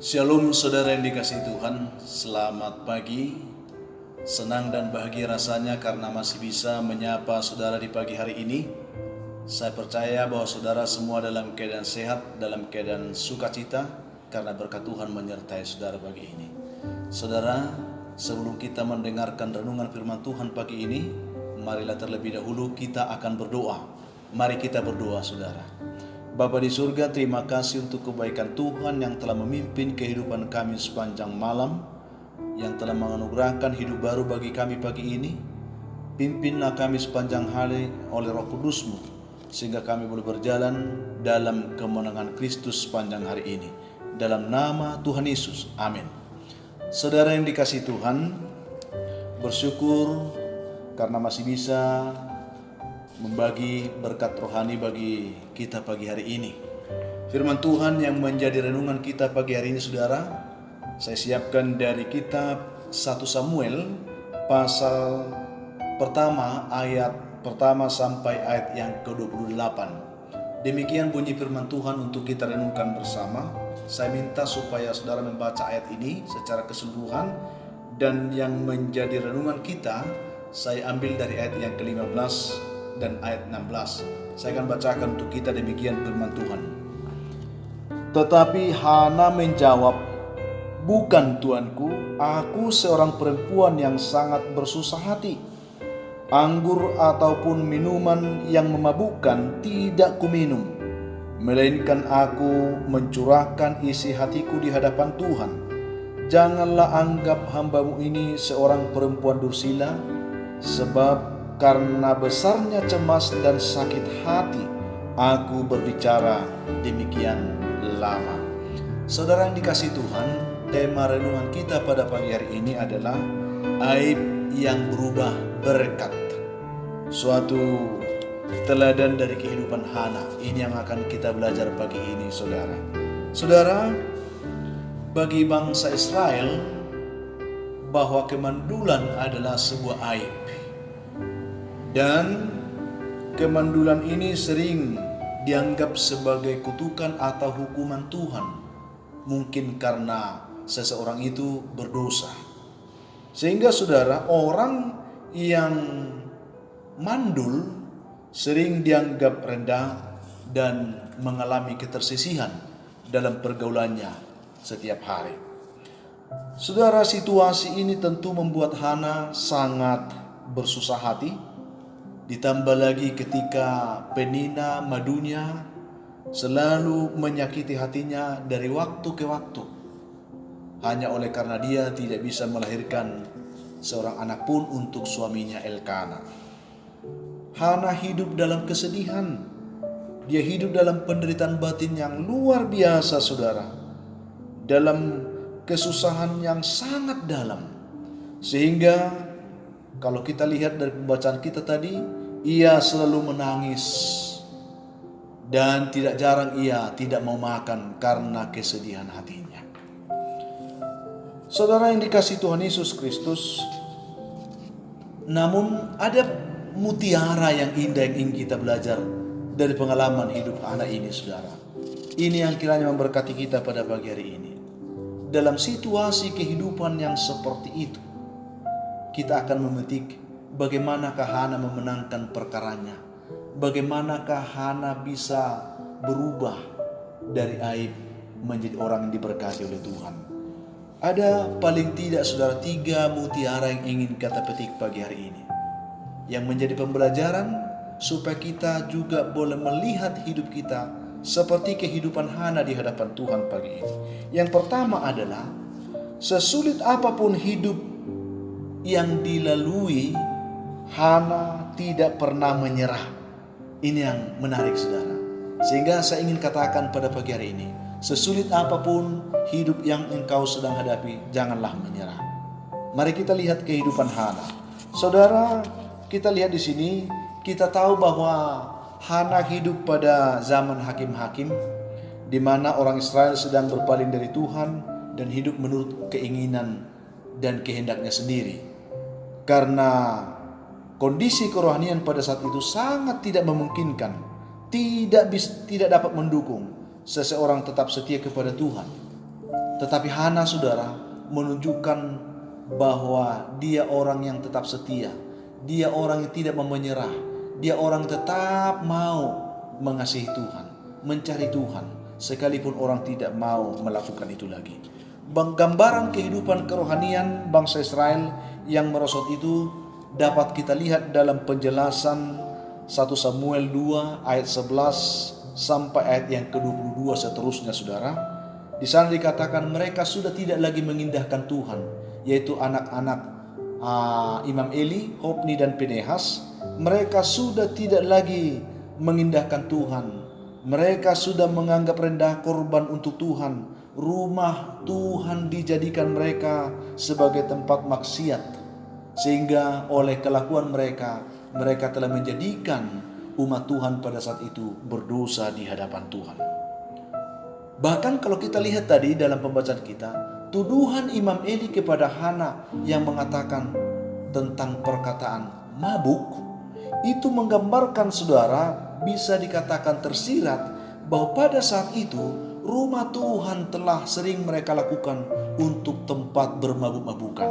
Shalom saudara yang dikasihi Tuhan, selamat pagi. Senang dan bahagia rasanya karena masih bisa menyapa saudara di pagi hari ini. Saya percaya bahwa saudara semua dalam keadaan sehat, dalam keadaan sukacita, karena berkat Tuhan menyertai saudara pagi ini. Saudara, sebelum kita mendengarkan renungan firman Tuhan pagi ini, marilah terlebih dahulu kita akan berdoa. Mari kita berdoa saudara. Bapa di surga, terima kasih untuk kebaikan Tuhan yang telah memimpin kehidupan kami sepanjang malam, yang telah menganugerahkan hidup baru bagi kami pagi ini. Pimpinlah kami sepanjang hari oleh Roh Kudus-Mu, sehingga kami boleh berjalan dalam kemenangan Kristus sepanjang hari ini. Dalam nama Tuhan Yesus, amin. Saudara yang dikasihi Tuhan, bersyukur karena masih bisa membagi berkat rohani bagi kita pagi hari ini. Firman Tuhan yang menjadi renungan kita pagi hari ini saudara, saya siapkan dari kitab 1 Samuel pasal pertama ayat pertama sampai ayat yang ke-28. Demikian bunyi firman Tuhan untuk kita renungkan bersama. Saya minta supaya saudara membaca ayat ini secara keseluruhan, dan yang menjadi renungan kita saya ambil dari ayat yang ke-15 dan ayat 16. Saya akan bacakan untuk kita, demikian firman Tuhan. Tetapi Hana menjawab, "Bukan tuanku, aku seorang perempuan yang sangat bersusah hati. Anggur ataupun minuman yang memabukkan tidak kuminum, melainkan aku mencurahkan isi hatiku di hadapan Tuhan. Janganlah anggap hambamu ini seorang perempuan dursila, sebab karena besarnya cemas dan sakit hati, aku berbicara demikian lama." Saudara yang dikasihi Tuhan, tema renungan kita pada pagi hari ini adalah aib yang berubah berkat. Suatu teladan dari kehidupan Hana. Ini yang akan kita belajar pagi ini saudara. Saudara, bagi bangsa Israel, bahwa kemandulan adalah sebuah aib. Dan kemandulan ini sering dianggap sebagai kutukan atau hukuman Tuhan. Mungkin karena seseorang itu berdosa. Sehingga saudara, orang yang mandul sering dianggap rendah dan mengalami ketersisihan dalam pergaulannya setiap hari. Saudara, situasi ini tentu membuat Hana sangat bersusah hati. Ditambah lagi ketika Penina madunya selalu menyakiti hatinya dari waktu ke waktu, hanya oleh karena dia tidak bisa melahirkan seorang anak pun untuk suaminya Elkana. Hana hidup dalam kesedihan. Dia hidup dalam penderitaan batin yang luar biasa saudara, dalam kesusahan yang sangat dalam. Sehingga kalau kita lihat dari pembacaan kita tadi, ia selalu menangis. Dan tidak jarang ia tidak mau makan karena kesedihan hatinya. Saudara yang dikasihi Tuhan Yesus Kristus, namun ada mutiara yang indah yang ingin kita belajar dari pengalaman hidup anak ini saudara. Ini yang kiranya memberkati kita pada pagi hari ini. Dalam situasi kehidupan yang seperti itu, kita akan memetik bagaimanakah Hana memenangkan perkaranya. Bagaimanakah Hana bisa berubah dari aib menjadi orang yang diberkati oleh Tuhan. Ada paling tidak saudara 3 mutiara yang ingin kita petik pagi hari ini, yang menjadi pembelajaran supaya kita juga boleh melihat hidup kita seperti kehidupan Hana di hadapan Tuhan pagi ini. Yang pertama adalah, sesulit apapun hidup yang dilalui, Hana tidak pernah menyerah. Ini yang menarik saudara. Sehingga saya ingin katakan pada pagi hari ini, sesulit apapun hidup yang engkau sedang hadapi, janganlah menyerah. Mari kita lihat kehidupan Hana. Saudara, kita lihat di sini, kita tahu bahwa Hana hidup pada zaman hakim-hakim, di mana orang Israel sedang berpaling dari Tuhan dan hidup menurut keinginan dan kehendaknya sendiri. Karena kondisi kerohanian pada saat itu sangat tidak memungkinkan, tidak dapat mendukung seseorang tetap setia kepada Tuhan. Tetapi Hana, saudara, menunjukkan bahwa dia orang yang tetap setia. Dia orang yang tidak mau menyerah. Dia orang yang tetap mau mengasihi Tuhan, mencari Tuhan, sekalipun orang tidak mau melakukan itu lagi. Gambaran kehidupan kerohanian bangsa Israel yang merosot itu dapat kita lihat dalam penjelasan 1 Samuel 2 ayat 11 sampai ayat yang ke-22 seterusnya, saudara. Di sana dikatakan mereka sudah tidak lagi mengindahkan Tuhan, yaitu anak-anak Imam Eli, Hofni dan Pinehas. Mereka sudah tidak lagi mengindahkan Tuhan. Mereka sudah menganggap rendah korban untuk Tuhan. Rumah Tuhan dijadikan mereka sebagai tempat maksiat, sehingga oleh kelakuan mereka telah menjadikan umat Tuhan pada saat itu berdosa di hadapan Tuhan. Bahkan kalau kita lihat tadi dalam pembacaan kita, tuduhan Imam Eli kepada Hana yang mengatakan tentang perkataan mabuk, itu menggambarkan, saudara, bisa dikatakan tersirat bahwa pada saat itu rumah Tuhan telah sering mereka lakukan untuk tempat bermabuk-mabukan,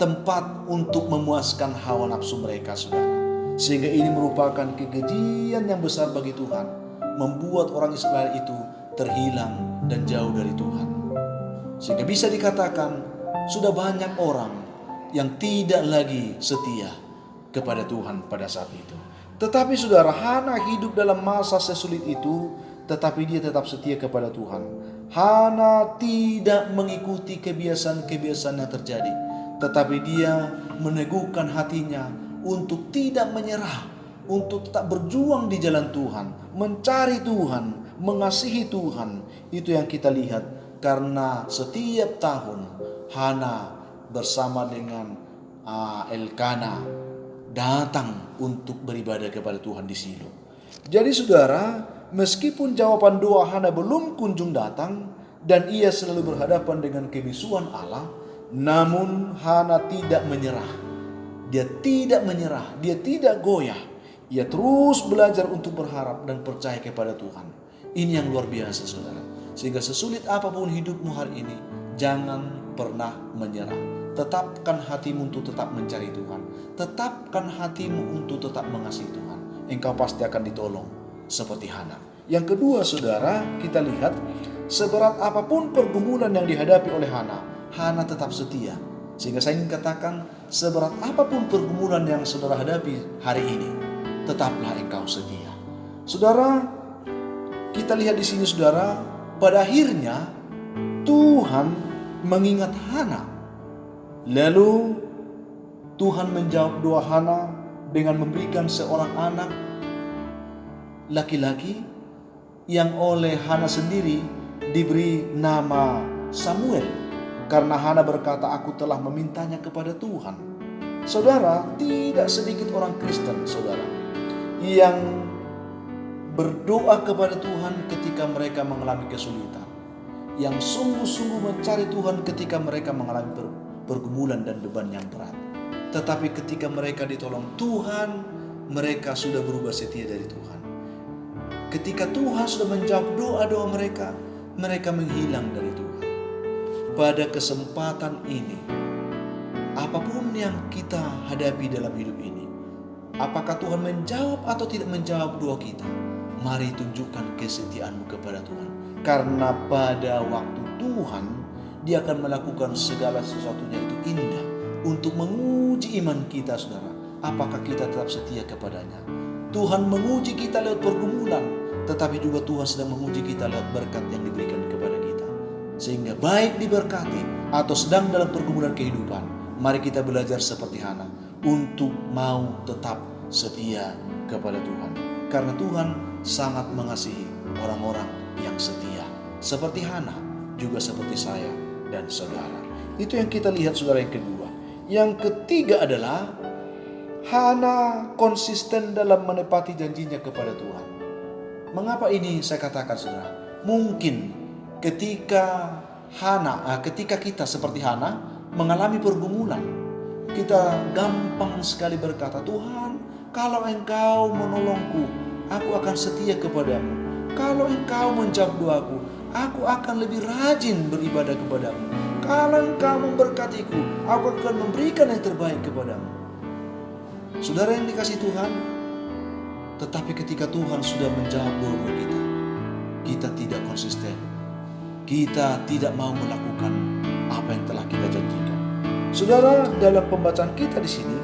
tempat untuk memuaskan hawa nafsu mereka, saudara. Sehingga ini merupakan kekejian yang besar bagi Tuhan, membuat orang Israel itu terhilang dan jauh dari Tuhan. Sehingga bisa dikatakan sudah banyak orang yang tidak lagi setia kepada Tuhan pada saat itu. Tetapi saudara, Hana hidup dalam masa sesulit itu, tetapi dia tetap setia kepada Tuhan. Hana tidak mengikuti kebiasaan-kebiasaan yang terjadi, tetapi dia meneguhkan hatinya untuk tidak menyerah, untuk tetap berjuang di jalan Tuhan, mencari Tuhan, mengasihi Tuhan. Itu yang kita lihat, karena setiap tahun Hana bersama dengan Elkana datang untuk beribadah kepada Tuhan di Shilo. Jadi saudara, meskipun jawaban doa Hana belum kunjung datang dan ia selalu berhadapan dengan kebisuan Allah, namun Hana tidak menyerah. Dia tidak menyerah, dia tidak goyah. Ia terus belajar untuk berharap dan percaya kepada Tuhan. Ini yang luar biasa, saudara. Sehingga sesulit apapun hidupmu hari ini, jangan pernah menyerah. Tetapkan hatimu untuk tetap mencari Tuhan. Tetapkan hatimu untuk tetap mengasihi Tuhan. Engkau pasti akan ditolong seperti Hana. Yang kedua, saudara, kita lihat seberat apapun pergumulan yang dihadapi oleh Hana, Hana tetap setia. Sehingga saya ingin katakan, seberat apapun pergumulan yang saudara hadapi hari ini, tetaplah engkau setia. Saudara, kita lihat di sini, saudara, pada akhirnya Tuhan mengingat Hana. Lalu Tuhan menjawab doa Hana dengan memberikan seorang anak laki-laki yang oleh Hana sendiri diberi nama Samuel, karena Hana berkata, aku telah memintanya kepada Tuhan. Saudara, tidak sedikit orang Kristen, saudara, yang berdoa kepada Tuhan ketika mereka mengalami kesulitan, yang sungguh-sungguh mencari Tuhan ketika mereka mengalami pergumulan dan beban yang berat. Tetapi ketika mereka ditolong Tuhan, mereka sudah berubah setia dari Tuhan. Ketika Tuhan sudah menjawab doa-doa mereka, mereka menghilang dari Tuhan. Pada kesempatan ini, apapun yang kita hadapi dalam hidup ini, apakah Tuhan menjawab atau tidak menjawab doa kita, mari tunjukkan kesetiaanmu kepada Tuhan. Karena pada waktu Tuhan, Dia akan melakukan segala sesuatunya itu indah untuk menguji iman kita, saudara. Apakah kita tetap setia kepadanya? Tuhan menguji kita lewat pergumulan, tetapi juga Tuhan sedang menguji kita lewat berkat yang diberikan kepada kita. Sehingga baik diberkati atau sedang dalam pergumulan kehidupan, mari kita belajar seperti Hana untuk mau tetap setia kepada Tuhan. Karena Tuhan sangat mengasihi orang-orang yang setia. Seperti Hana, juga seperti saya dan saudara. Itu yang kita lihat, saudara, yang kedua. Yang ketiga adalah Hana konsisten dalam menepati janjinya kepada Tuhan. Mengapa ini saya katakan, saudara? Mungkin ketika kita seperti Hana mengalami pergumulan, kita gampang sekali berkata, Tuhan, kalau Engkau menolongku, aku akan setia kepadamu. Kalau Engkau menjawab doaku, aku akan lebih rajin beribadah kepadamu. Kalau engkau memberkatiku, aku akan memberikan yang terbaik kepadamu. Saudara yang dikasihi Tuhan, tetapi ketika Tuhan sudah menjawab doa kita tidak konsisten. Kita tidak mau melakukan apa yang telah kita janjikan. Saudara, dalam pembacaan kita di sini,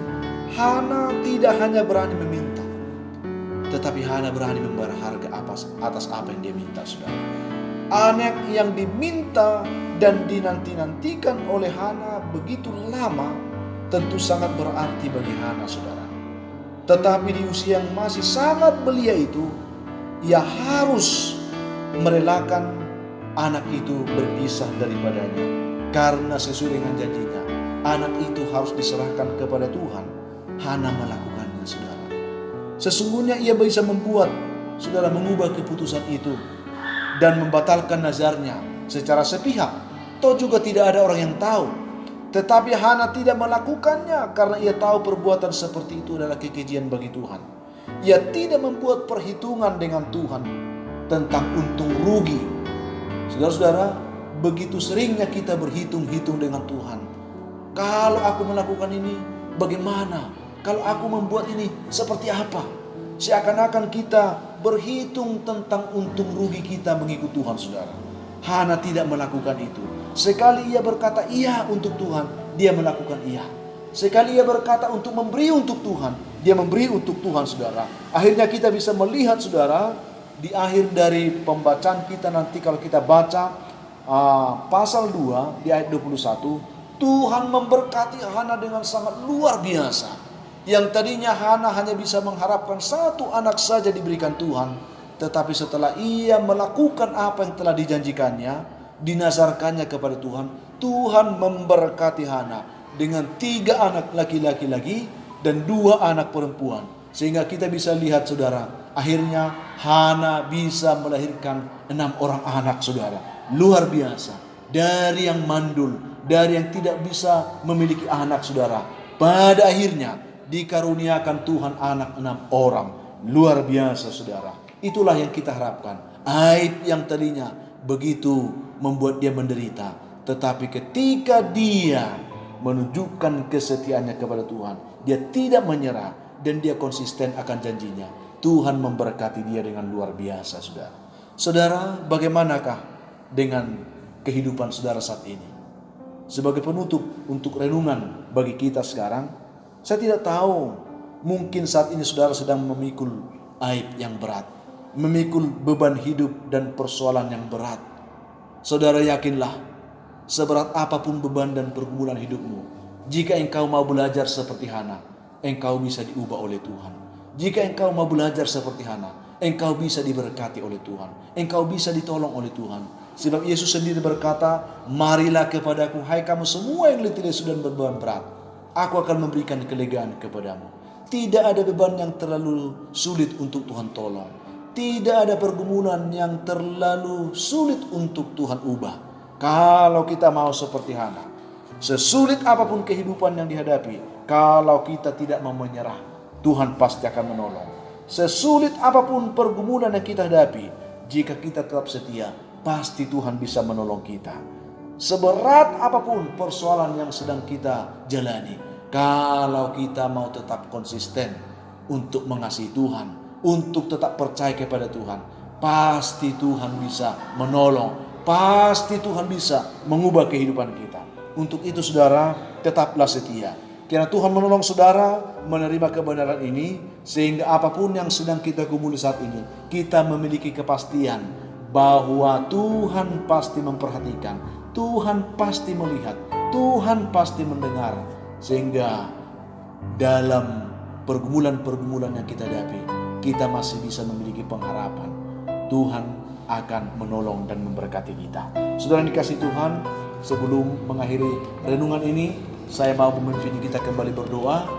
Hana tidak hanya berani meminta, tetapi Hana berani membayar harga atas apa yang dia minta, saudara. Anak yang diminta dan dinanti-nantikan oleh Hana begitu lama, tentu sangat berarti bagi Hana, saudara. Tetapi di usia yang masih sangat belia itu, ia harus merelakan anak itu berpisah daripadanya. Karena sesuai dengan janjinya, anak itu harus diserahkan kepada Tuhan. Hana melakukannya, saudara. Sesungguhnya ia bisa membuat saudara mengubah keputusan itu dan membatalkan nazarnya secara sepihak. Toh juga tidak ada orang yang tahu. Tetapi Hana tidak melakukannya karena ia tahu perbuatan seperti itu adalah kekejian bagi Tuhan. Ia tidak membuat perhitungan dengan Tuhan tentang untung rugi. Saudara-saudara, begitu seringnya kita berhitung-hitung dengan Tuhan. Kalau aku melakukan ini, bagaimana? Kalau aku membuat ini, seperti apa? Seakan-akan kita berhitung tentang untung rugi kita mengikut Tuhan, saudara. Hana tidak melakukan itu. Sekali ia berkata iya untuk Tuhan, dia melakukan iya. Sekali ia berkata untuk memberi untuk Tuhan, dia memberi untuk Tuhan, saudara. Akhirnya kita bisa melihat, saudara, di akhir dari pembacaan kita nanti kalau kita baca pasal 2 di ayat 21, Tuhan memberkati Hana dengan sangat luar biasa. Yang tadinya Hana hanya bisa mengharapkan satu anak saja diberikan Tuhan, tetapi setelah ia melakukan apa yang telah dijanjikannya, dinazarkannya kepada Tuhan, Tuhan memberkati Hana dengan 3 anak laki-laki lagi dan 2 anak perempuan. Sehingga kita bisa lihat, saudara, akhirnya Hana bisa melahirkan 6 orang anak, saudara. Luar biasa. Dari yang mandul, dari yang tidak bisa memiliki anak, saudara, pada akhirnya dikaruniakan Tuhan anak 6 orang. Luar biasa, saudara. Itulah yang kita harapkan. Aib yang tadinya begitu membuat dia menderita, tetapi ketika dia menunjukkan kesetiaannya kepada Tuhan, dia tidak menyerah dan dia konsisten akan janjinya, Tuhan memberkati dia dengan luar biasa, saudara. Saudara, bagaimanakah dengan kehidupan saudara saat ini? Sebagai penutup untuk renungan bagi kita sekarang, saya tidak tahu, mungkin saat ini saudara sedang memikul aib yang berat, memikul beban hidup dan persoalan yang berat. Saudara, yakinlah, seberat apapun beban dan pergumulan hidupmu, jika engkau mau belajar seperti Hana, engkau bisa diubah oleh Tuhan. Jika engkau mau belajar seperti Hana, engkau bisa diberkati oleh Tuhan. Engkau bisa ditolong oleh Tuhan. Sebab Yesus sendiri berkata, marilah kepadaku, hai kamu semua yang letih lesu dan berbeban berat, aku akan memberikan kelegaan kepadamu. Tidak ada beban yang terlalu sulit untuk Tuhan tolong. Tidak ada pergumulan yang terlalu sulit untuk Tuhan ubah. Kalau kita mau seperti Hana, sesulit apapun kehidupan yang dihadapi, kalau kita tidak mau menyerah, Tuhan pasti akan menolong. Sesulit apapun pergumulan yang kita hadapi, jika kita tetap setia, pasti Tuhan bisa menolong kita. Seberat apapun persoalan yang sedang kita jalani, kalau kita mau tetap konsisten untuk mengasihi Tuhan, untuk tetap percaya kepada Tuhan, pasti Tuhan bisa menolong. Pasti Tuhan bisa mengubah kehidupan kita. Untuk itu, saudara, tetaplah setia. Kiranya Tuhan menolong saudara menerima kebenaran ini, sehingga apapun yang sedang kita gumuli saat ini, kita memiliki kepastian bahwa Tuhan pasti memperhatikan, Tuhan pasti melihat, Tuhan pasti mendengar. Sehingga dalam pergumulan-pergumulan yang kita hadapi, kita masih bisa memiliki pengharapan. Tuhan akan menolong dan memberkati kita. Saudara yang dikasihi Tuhan, sebelum mengakhiri renungan ini, saya mau memimpin kita kembali berdoa.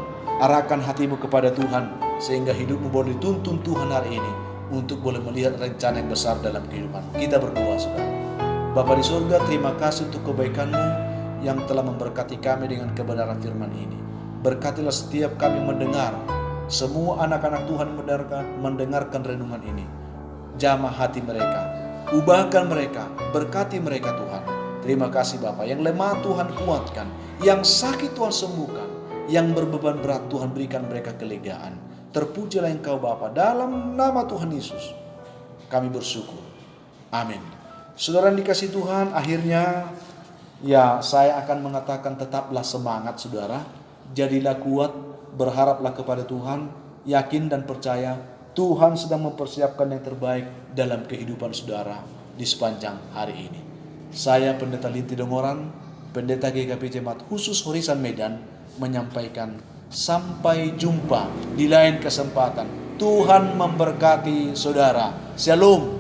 Arahkan hatimu kepada Tuhan, sehingga hidupmu boleh dituntun Tuhan hari ini untuk boleh melihat rencana yang besar dalam kehidupan. Kita berdoa, saudara. Bapa di surga, terima kasih untuk kebaikan-Mu yang telah memberkati kami dengan kebenaran firman ini. Berkatilah setiap kami mendengar, semua anak-anak Tuhan mendengarkan renungan ini. Jamah hati mereka, ubahkan mereka, berkati mereka Tuhan. Terima kasih Bapa, yang lemah Tuhan kuatkan, yang sakit Tuhan sembuhkan, yang berbeban berat Tuhan berikan mereka kelegaan. Terpujilah Engkau Bapa, dalam nama Tuhan Yesus kami bersyukur. Amin. Saudara yang dikasihi Tuhan, akhirnya saya akan mengatakan tetaplah semangat saudara. Jadilah kuat, berharaplah kepada Tuhan, yakin dan percaya Tuhan sedang mempersiapkan yang terbaik dalam kehidupan saudara di sepanjang hari ini. Saya Pendeta Linti Dongoran, Pendeta GKP Jemaat Khusus Horisan Medan, menyampaikan sampai jumpa di lain kesempatan. Tuhan memberkati saudara. Shalom.